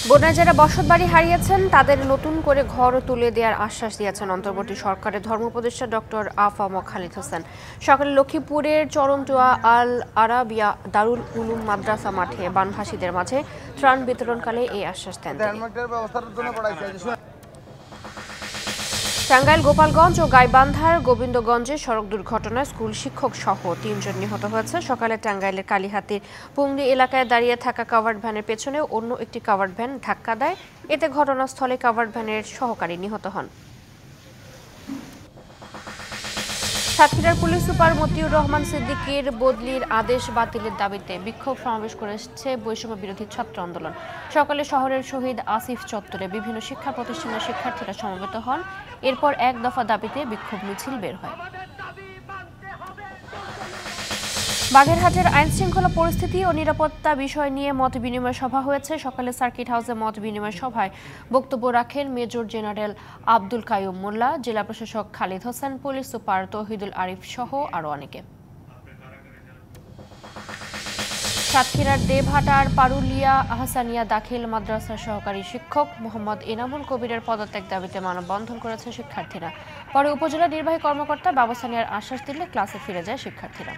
বন্যায় যারা বসতবাড়ি হারিয়েছেন তাদের নতুন করে ঘর তুলে দেওয়ার আশ্বাস দিয়েছেন অন্তর্বর্তী সরকারের ধর্ম উপদেষ্টা ডক্টর আফম খালিদ হোসেন। সকালে লক্ষ্মীপুরের চরমটুয়া আল আরাবিয়া দারুল উলুম মাদ্রাসা মাঠে বানভাসীদের মাঝে ত্রাণ বিতরণকালে এই আশ্বাস দেন তিনি। টাঙ্গাইল, গোপালগঞ্জ ও গাইবান্ধার গোবিন্দগঞ্জে সড়ক দুর্ঘটনায় স্কুল শিক্ষক সহ ৩ জন নিহত হয়েছে। সকালে টাঙ্গাইলের কালীহাতির পুংড়ি এলাকায় দাঁড়িয়ে থাকা কাভার্ড ভ্যানের পেছনে অন্য একটি কাভার্ড ভ্যান ধাক্কা দেয়। এতে ঘটনাস্থলে কাভার্ড ভ্যানের সহকারী নিহত হন। সাতক্ষীরার পুলিশ সুপার মতিউর রহমান সিদ্দিকীর বদলির আদেশ বাতিলের দাবিতে বিক্ষোভ সমাবেশ করেছে বৈষম্য বিরোধী ছাত্র আন্দোলন। সকালে শহরের শহীদ আসিফ চত্বরে বিভিন্ন শিক্ষা প্রতিষ্ঠানের শিক্ষার্থীরা সমবেত হন। এরপর এক দফা দাবিতে বিক্ষোভ মিছিল বের হয়। বাগেরহাটের আইনশৃঙ্খলা পরিস্থিতি ও নিরাপত্তা বিষয় নিয়ে মত বিনিময় সভা হয়েছে। সকালে সার্কিট হাউসে মত বিনিময় সভায় বক্তব্য রাখেন মেজর জেনারেল আব্দুল কাইয়ুম মোল্লা, জেলা প্রশাসক খালিদ হোসেন, পুলিশ সুপার তৌহিদুল আরিফ সহ আরও অনেকে। সাতক্ষীরার দেবহাটার পারুলিয়া আহসানিয়া দাখিল মাদ্রাসার সহকারী শিক্ষক মোহাম্মদ এনামুল কবিরের পদত্যাগ দাবিতে মানববন্ধন করেছে শিক্ষার্থীরা। পরে উপজেলা নির্বাহী কর্মকর্তা ব্যবস্থা নেওয়ার আশ্বাস দিলে ক্লাসে ফিরে যায় শিক্ষার্থীরা।